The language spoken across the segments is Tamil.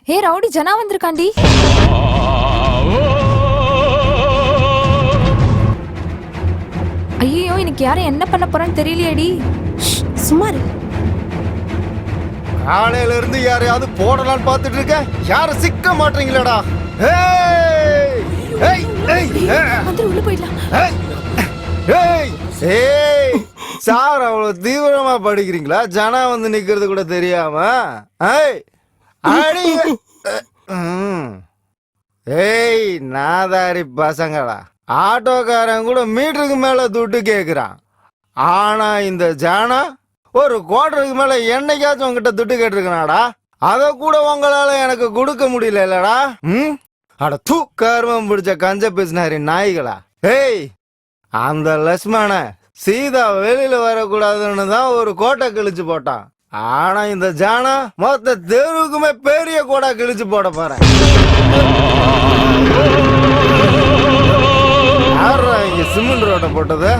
ஹே ரவுடி ஜனா வந்திருக்காண்டி. ஐயோ இன்னைக்கு யாரும் என்ன பண்ண போறான்னு தெரியலையேடி. சுமார் காலையில இருந்து யாரையாவது போடலான்னு பார்த்துட்டு இருக்க, யாரும் சிக்க மாட்டீங்களடா. உள்ள போயிடலாம். சார் அவ்வளவு தீவிரமா படிக்கிறீங்களா? ஜனா வந்து நிக்கிறது கூட தெரியாம. ஏய் நாதாரி பசங்களா, ஆட்டோக்காரன் கூட மீட்டருக்கு மேல துட்டு கேக்குறான். ஆனா இந்த ஜானா ஒரு குவார்டருக்கு மேல என்னைக்காச்சும் உங்ககிட்ட துட்டு கேட்டிருக்கனாடா? அத கூட உங்களால எனக்கு கொடுக்க முடியல இல்லடா. அட தூக்கர்மம் பிடிச்ச கஞ்ச பேசினாரி நாய்களா. ஏய் அந்த லட்சுமண சீதா வெளியில வரக்கூடாதுன்னு தான் ஒரு கோட்டை கிழிச்சு போட்டான். ஆனா இந்த ஜானா மொத்த தெருவுக்குமே பெரிய கோடா கிழிச்சு போட போறேன். இங்க சிமெண்ட் ரோட்டை போட்டது.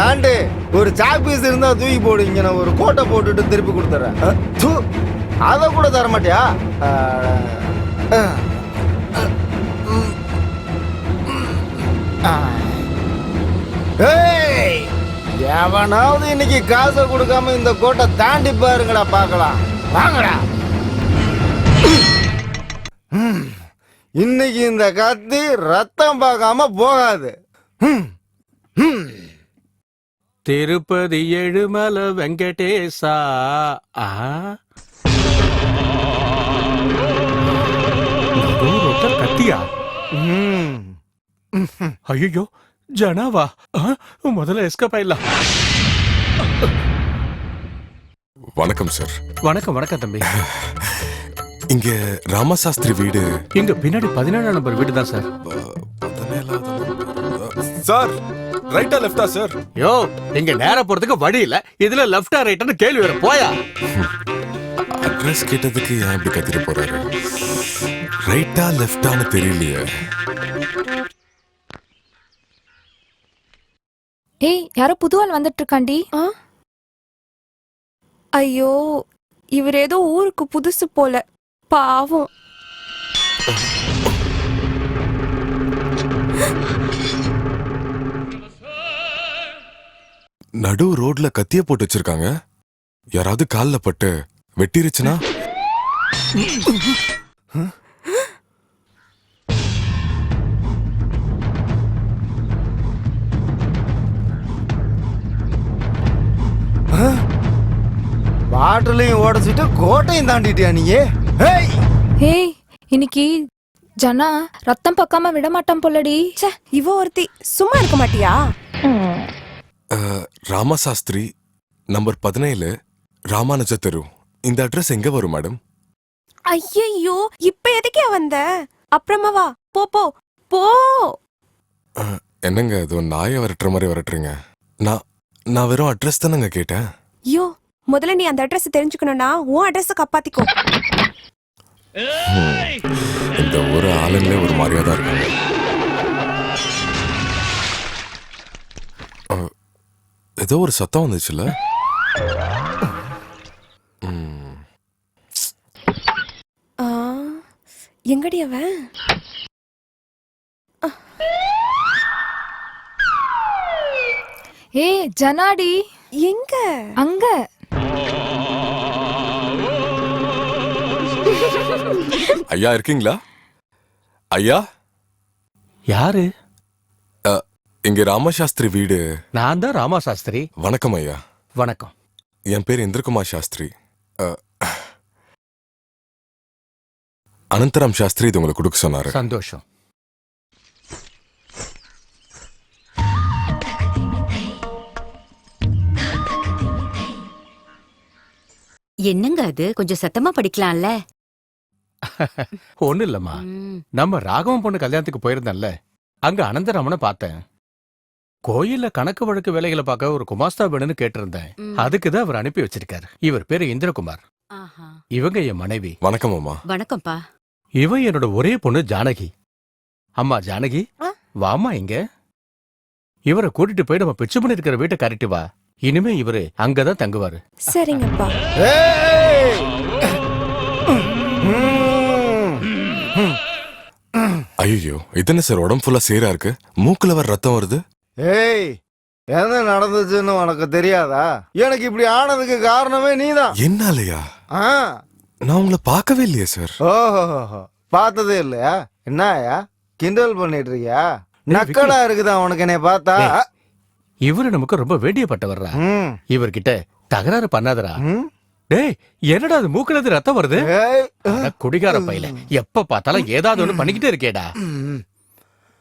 ஆண்டு ஒரு சாக் பீஸ் இருந்தா தூக்கி போடுங்க, நான் ஒரு கோட்டை போட்டுட்டு திருப்பி கொடுத்துறேன். அத கூட தர மாட்டியா? எவனாவது இன்னைக்கு காசை கொடுக்காம இந்த கோட்டை தாண்டி பாருங்கடா, பாக்கலாம் வாங்கடா. இன்னைக்கு இந்த கத்தி ரத்தம் பார்க்காம போகாது. திருப்பதி எழுமலை வெங்கடேசா. கத்தியா? ஐயோ ஜனாவா? முதல்ல எஸ்கேப் ஆயிடலாம். வணக்கம் சார். வணக்கம் வணக்கம் தம்பி. இங்க ராமசாஸ்திரி வீடு இங்க பின்னாடி 17ஆம் நம்பர் வீடு தான் சார். 17 சார். ரைட்டா லெஃப்டா சார்? யோ இங்க நேரா போறதுக்கு வழி இல்ல, இதுல லெஃப்டா ரைட்டான்னு கேள்வி வர போயா? அட்ரஸ் கேட்டதுக்கு ஏன் இப்படி கத்திட்டு போறாரு? ரைட்டா லெஃப்டான்னு தெரியலையே. ஏய் யாரோ புது ஆள் வந்துட்டு இருக்காண்டி. ஐயோ இவர் ஏதோ ஊருக்கு புதுசு போல, பாவம். நடு ரோட்ல கத்திய போட்டு வச்சிருக்காங்க. யாராவது கால்ல பட்டு வெட்டிருச்சுனா? பாட்டிலையும் உடச்சிட்டு கோட்டையும் தாண்டிட்டியா நீயே? ஏய் இன்னைக்கு ஜனா ரத்தம் பக்காம விட மாட்டான் போலடி. இவ ஒருத்தி சும்மா இருக்க மாட்டியா? ராமசாஸ்திரி நம்பர் 17 ராமானுஜ தெரு. இந்த அட்ரஸ் எங்க வரும் மேடம்? ஐயோ இப்ப எதுக்கே வந்த? அப்புறமா வா. போ போ போ. என்னங்க ஏதோ நாயை விரட்டுற மாதிரி விரட்டுறீங்க. நான் வெறும் அட்ரஸ் தானங்க கேட்டேன். ஐயோ முதல்ல நீ அந்த அட்ரஸ் தெரிஞ்சுக்கணும்னா உன் அட்ரஸ் காப்பாத்திக்கோ. இந்த ஒரு ஆளுங்களே ஒரு மாதிரியா தான் இருக்காங்க. ஏதோ ஒரு சத்தம் வந்துச்சுல்ல? எங்கடி அவன்? ஏய் ஜனாடி எங்க? அங்க. ஐயா இருக்கீங்களா? ஐயா யாரு? இங்க ராமசாஸ்திரி வீடு. நான் தான் ராமசாஸ்திரி. வணக்கம் ஐயா. வணக்கம். என் பேர் இந்திரகுமார் சாஸ்திரி. அனந்தராம் சாஸ்திரி இது உங்களுக்கு கொடுக்க சொன்னாரு. சந்தோஷம். என்னங்க அது? கொஞ்சம் சத்தமா படிக்கலாம்ல? ஒண்ணு இல்லம்மா, நம்ம ராகவன் பொண்ணு கல்யாணத்துக்கு போயிருந்தேன்ல, அங்க அனந்தராமனை பார்த்தேன். கோயில்ல கணக்கு வழக்கு வேலைகளை பார்க்க ஒரு குமாஸ்தா வேணும்னு கேட்டிருந்தேன். அதுக்குதான் அவர் அனுப்பி வச்சிருக்காரு. இவர் பேரு இந்திரகுமார். இவங்க என் மனைவி. வணக்கம் அம்மா. வணக்கம்ப்பா. இவன் என்னோட ஒரே பொண்ணு ஜானகி. அம்மா ஜானகி வாமா இங்க. இவரை கூட்டிட்டு போய் நம்ம பிச்சு பண்ணி இருக்கிற வீட்டை கரெக்ட் வா. இனிமே இவரு அங்கதான் தங்குவாரு. சரிங்கப்பா. ஐயோ இது என்ன சார் உடம்பு ஃபுல்லா சேரா இருக்கு, மூக்குல வர ரத்தம் வருது. ஏய், என்ன நடந்துச்சுன்னு உனக்கு தெரியாதா? எனக்கு இப்படி ஆனதுக்கு காரணமே நீதான். என்னாலயா? ஆ, நான் உங்களை பார்க்கவே இல்லையே சார். ஓஹோ, பார்த்ததே இல்லையா? என்னயா கிண்டல் பண்ணிட்டு இருக்கியா? நக்கலா இருக்குதா உனக்கு என்னை பார்த்தா? இவரு நமக்கு ரொம்ப வேண்டியப்பட்டவர்ரா. ம், இவர்கிட்ட தகராறு பண்ணாதடா. ம், டேய், என்னடா அது மூக்குல இருந்து ரத்தம் வருது? ஏய், அட, குடிகார பையில எப்ப பார்த்தாலும் ஏதாவது ஒண்ணு பண்ணிக்கிட்டே இருக்கேடா.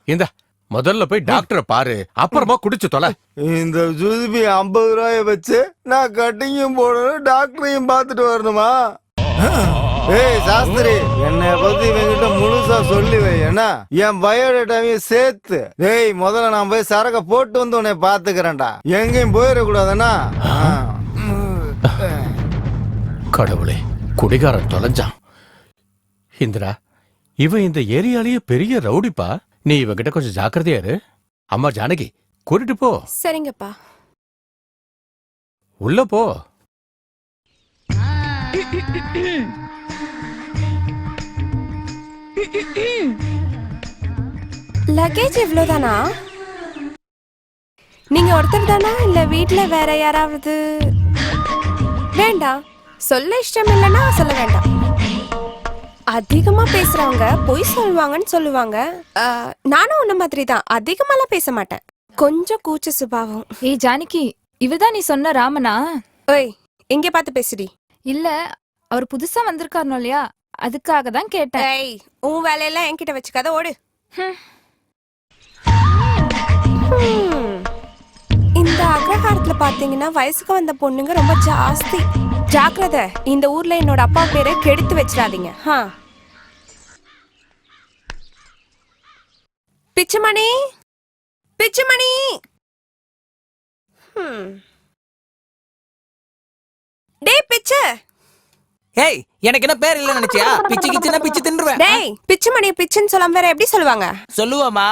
இந்த முதல்ல போய் டாக்டரை பாரு, அப்புறமா குடிச்சு தொலை. இந்த ஜுதிபி 50 ரூபாய வச்சு நான் கட்டிங்கும் போடணும், டாக்டரையும் பார்த்துட்டு வரணுமா? ஏய் சாஸ்திரி, என்னை பத்தி இவங்கிட்ட முழுசா சொல்லி வை. ஏன்னா என் பயோடேட்டாவையும் சேர்த்து. டேய், முதல்ல நான் போய் சரக்க போட்டு வந்து உன்னை பாத்துக்கிறேன்டா. எங்கேயும் போயிடக்கூடாதுன்னா. கடவுளே, குடிகாரன் தொலைஞ்சான். இந்திரா, இவன் இந்த ஏரியாலேயே பெரிய ரவுடிப்பா. நீ இவகிட்ட கொஞ்சம் ஜாக்கிரதையா இரு. அம்மா ஜானகி, கூட்டிட்டு போ. சரிங்கப்பா. உள்ள போ. லக்கேஜ் இவ்வளவுதானா? நீங்க ஒருத்தர் தானா இல்ல வீட்ல வேற யாராவது? வேண்டாம், சொல்ல இஷ்டம் இல்லைன்னா சொல்ல வேண்டாம். அதிகமா பேசுறவங்க பொய் சொல்லுவாங்கன்னு சொல்லுவாங்க. நானும் உன்ன மாதிரி தான், அதிகமாலாம் பேச மாட்டேன். கொஞ்சம் கூச்ச சுபாவம். ஏய் ஜானகி, இவதான் நீ சொன்ன ராமனா? ஓய், எங்க பார்த்து பேசுடி? இல்ல, அவர் புதுசா வந்திருக்காருனோ இல்லையா, அதுக்காக தான் கேட்டேன். ஏய், உன் வேலையெல்லாம் என்கிட்ட வச்சுக்காத, ஓடு. இந்த அக்ரஹாரத்துல பாத்தீங்கன்னா வயசுக்கு வந்த பொண்ணுங்க ரொம்ப ஜாஸ்தி. ஜாக்கிரதை, இந்த ஊர்ல என்னோட அப்பா பேரை கெடுத்து வச்சிடாதீங்க. பிச்சுமணி, பிச்சுமணி. டேய் பிச்சு. ஏய், எனக்கு என்ன பேர் இல்ல நினைச்சியா? பிச்சு கிச்சுனா பிச்சு தின்றுவேன். டேய், பிச்சுமணி பிச்சுன்னு சொல்லாம வேற எப்படி சொல்லுவாங்க? சொல்லுவேமா,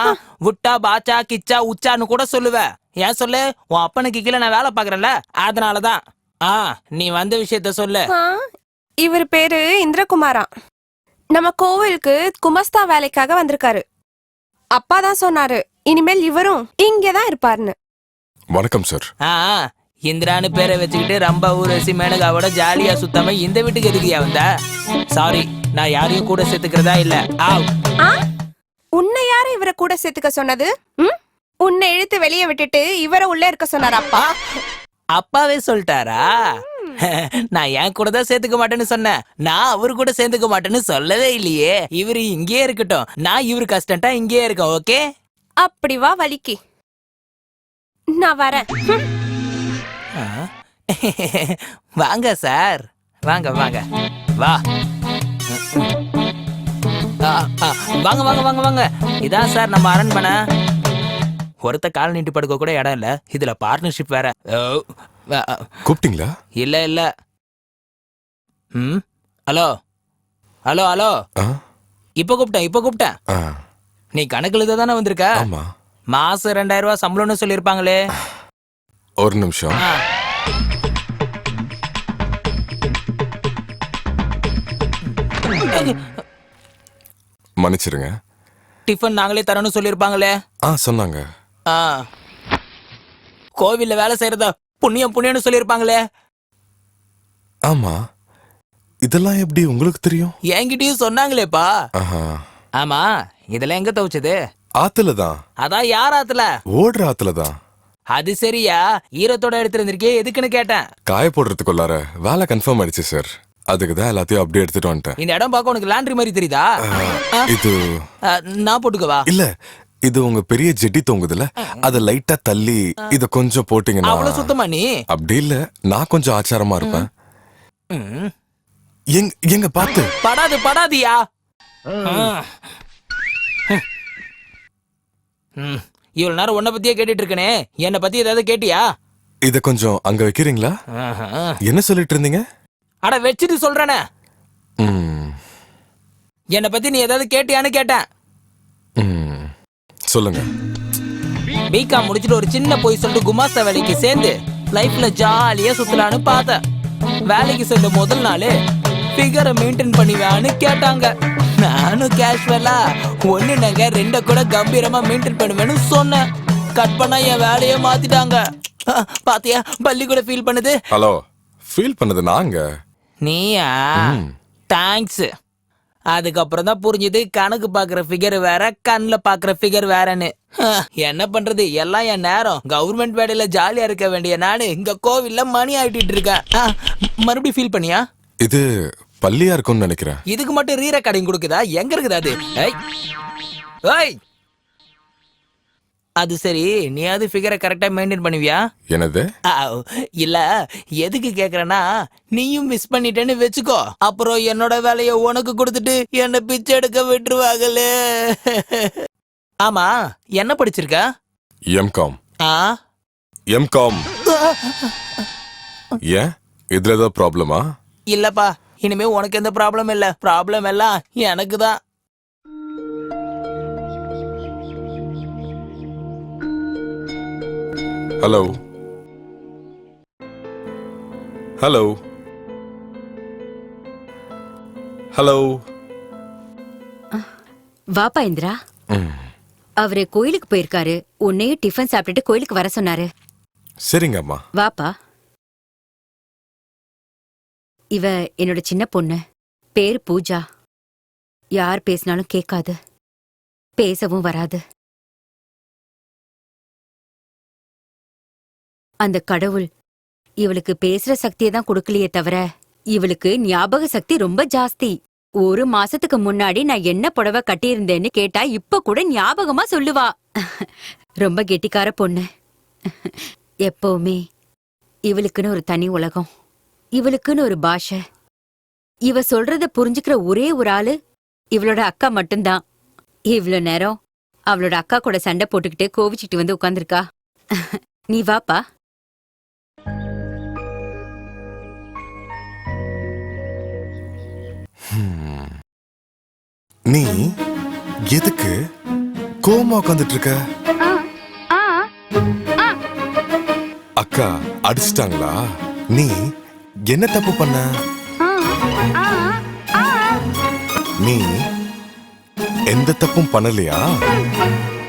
உட்டா பாச்சா கிச்சா உச்சான்னு கூட சொல்லுவேன். ஏன் சொல்லு, உன் அப்பனுக்கு கீழே நான் வேலை பாக்குறேன்ல, அதனாலதான். நீ வந்த விஷயத்த சொல்லு. இவர் பேரு இந்திரகுமாரா. நம்ம கோவிலுக்கு குமஸ்தா வேலைக்காக வந்திருக்காரு. அப்பா தான் சொன்னாரு இனிமேல் இவரும் இங்கதான் இருப்பாருன்னு. வணக்கம் சார். இந்திரான்னு பேரை வச்சுக்கிட்டு ரொம்ப ஊரசி மேனகாவோட ஜாலியா சுத்தாம இந்த வீட்டுக்கு எதுக்கியா வந்த? சாரி, நான் யாரையும் கூட சேர்த்துக்கிறதா இல்ல. உன்னை யாரு இவரை கூட சேர்த்துக்க சொன்னது? உன்னை இழுத்து வெளியே விட்டுட்டு இவரை உள்ள இருக்க சொன்னார் அப்பா. அப்பாவே சொல்லிட்டாரா? நான் என் கூட தான் சேர்த்துக்க மாட்டேன்னு சொன்னேன். நான் அவரு கூட சேர்த்துக்க மாட்டேன்னு சொல்லவே இல்லையே. இவரு இங்கேயே இருக்கட்டும், நான் இவரு கஷ்டம்ட்டா இங்கேயே இருக்கேன். ஓகே, அப்படி வா வலிக்கு. நான் வரேன். வாங்க சார், வாங்க வாங்க வா. வாங்க வாங்க வாங்க வாங்க. இதான் சார் நம்ம அரண்மனை. ஒருத்த கால் நீட்டி படுக்க கூட இடம் இல்ல, இதுல பார்ட்னர்ஷிப் வேற. கூப்பிட்டீங்களா? இல்ல இல்ல. Hello hello hello. இப்ப கூப்பிட்டேன். நீ கணக்குல தானே வந்திருக்க? ஆமா. மாசம் 2000 ரூபாய் சம்பளம்னு சொல்லிருப்பாங்களே. ஒரு நிமிஷம். மன்னிச்சிருங்க. டிஃபன் நாங்களே தரணும்னு சொல்லிருப்பாங்களே. சொன்னாங்க. கோவில்ல வேலை செய்யறதா புண்ணியம் புண்ணியம்னு சொல்லிருப்பாங்களே. ஆமா, இதெல்லாம் எப்படி உங்களுக்கு தெரியும்? என்கிட்டயும் சொன்னாங்களேப்பா. ஆமா, இதெல்லாம் எங்க துவைச்சது? ஆத்துலதான். அதான் யார் ஆத்துல? ஓடுற ஆத்துலதான். அது சரியா, ஈரத்தோட எடுத்துருந்திருக்கே, எதுக்குன்னு கேட்டேன். காய போடுறதுக்குள்ளார வேலை கன்ஃபார்ம் ஆயிடுச்சு சார். அதுக்கு தான் எல்லாத்தையும் அப்படியே எடுத்துட்டு வந்துட்டேன். இந்த இடம் பார்க்க உனக்கு லாண்ட்ரி மாதிரி தெரியுதா? இது நான் போட்டுக்கவா? இல்ல, இது உங்க பெரிய ஜெட்டி தொங்குதுல, அத லைட்டா தள்ளி இத கொஞ்சம் போட்டீங்கன்னா. அவ்வளவு சுத்தமா நீ? அப்படி இல்ல, நான் கொஞ்சம் ஆச்சாரமா இருப்பேன். எங்க பாத்து படாதியா? இவ்வளவு நேரம் உன்னை பத்தியே கேட்டுட்டு இருக்கனே, என்னை பத்தி ஏதாவது கேட்டியா? இத கொஞ்சம் அங்க வைக்கிறீங்களா? என்ன சொல்லிட்டு இருந்தீங்க? அட வச்சுட்டு சொல்றேனே. என்னை பத்தி நீ ஏதாவது கேட்டியான்னு கேட்டேன். சொல்லுங்க. பிகாம் முடிச்சுட்டு ஒரு சின்ன போய் சொல்லிட்டு குமாஸ்தா வேலைக்கு சேர்ந்து லைஃப்ல ஜாலியா சுத்தலான்னு பார்த்தேன். வேலைக்கு சேர்ந்த முதல் நாள் ஃபிகரை மெயின்டைன் பண்ணிவான்னு கேட்டாங்க. நானும் கேஷுவலா ஒண்ணு நாங்க ரெண்ட கூட கம்பீரமா மெயின்டைன் பண்ணுவேன்னு சொன்னேன். கட் பண்ணா என் வேலையை மாத்திட்டாங்க. பாத்தியா பள்ளி கூட ஃபீல் பண்ணுது. ஹலோ, ஃபீல் பண்ணது நாங்க. நீயா? தேங்க்ஸ். அதுக்கப்புறம் தான் புரிஞ்சுது கணக்கு பாக்குற ஃபிகர் வேற கண்ணுல பாக்குற ஃபிகர் வேறன்னு. என்ன பண்றது, எல்லாம் என் நேரம். கவர்மெண்ட் வேலையில ஜாலியா இருக்க வேண்டிய நானு இங்க கோவில்ல மணி ஆயிட்டு இருக்கேன். மறுபடியும் ஃபீல் பண்ணியா? இது பள்ளியா இருக்கும்னு நினைக்கிறேன். இதுக்கு மட்டும் ரீ ரெக்கார்டிங் கொடுக்குதா? எங்க இருக்குதா அது? ஏய் ஏய், அது சரி, நீ அது ஃபிகரை கரெக்டா மெயின்டைன் பண்ணுவியா? என்னது? இல்ல, எதுக்கு கேக்குறேன்னா, நீயும் மிஸ் பண்ணிட்டேன்னு வெச்சுக்கோ, அப்புறம் என்னோட வேலைய உனக்கு கொடுத்துட்டு என்ன பிச்சை எடுக்க விட்டுருவாங்களே. ஆமா, என்ன படிச்சிருக்க? எம்காம். ஆ? எம்காம். ஏன், இதுல ஏதாவது ப்ராப்ளமா? இல்லப்பா, இனிமே உனக்கு எந்த ப்ராப்ளம் இல்ல. ப்ராப்ளம் எல்லாம் எனக்கு தான். Hello hello hello. வாப்பா இந்திரா. அவரு கோயிலுக்கு போயிருக்காரு. உன்னையும் டிஃபன் சாப்பிட்டுட்டு கோயிலுக்கு வர சொன்னாரு. சரிங்க அம்மா. வாப்பா. இவ என்னோட சின்ன பொண்ணு. பேரு பூஜா. யார் பேசினாலும் கேட்காது, பேசவும் வராது. அந்த கடவுள் இவளுக்கு பேசுற சக்தியை தான் கொடுக்கலையே தவிர இவளுக்கு ஞாபக சக்தி ரொம்ப ஜாஸ்தி. 1 மாசத்துக்கு முன்னாடி நான் என்ன புடவை கட்டியிருந்தேன்னு கேட்டா இப்ப கூட ஞாபகமா சொல்லுவா. ரொம்ப கெட்டிக்கார பொண்ணு. எப்பவுமே இவளுக்குன்னு ஒரு தனி உலகம், இவளுக்குன்னு ஒரு பாஷை. இவ சொல்றத புரிஞ்சுக்கிற ஒரே ஒரு ஆளு இவளோட அக்கா மட்டும்தான். இவ்வளவு நேரம் அவளோட அக்கா கூட சண்டை போட்டுக்கிட்டு கோவிச்சுட்டு வந்து உட்கார்ந்திருக்கா. நீ வாப்பா. நீ எதுக்கு கோமா உட்காந்துட்டு இருக்க? அக்கா அடிச்சிட்டாங்களா? நீ என்ன தப்பு பண்ண? நீ எந்த தப்பும் பண்ணலையா?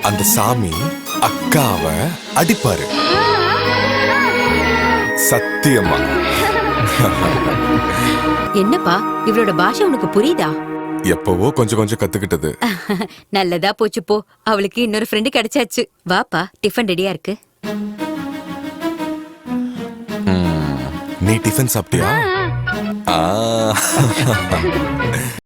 அந்த சாமி அக்காவை அடிப்பாரு, சத்தியமா. என்னப்பா இவளோட பாஷை உனக்கு புரியுதா? எப்பவோ கொஞ்சம் கொஞ்சம் கத்துக்கிட்டது. நல்லதா போச்சு போ. அவளுக்கு இன்னொரு ஃப்ரெண்டு கிடைச்சாச்சு. வாப்பா, டிஃபன் ரெடியா இருக்கு. நீ டிஃபன் சாப்பிட்டியா?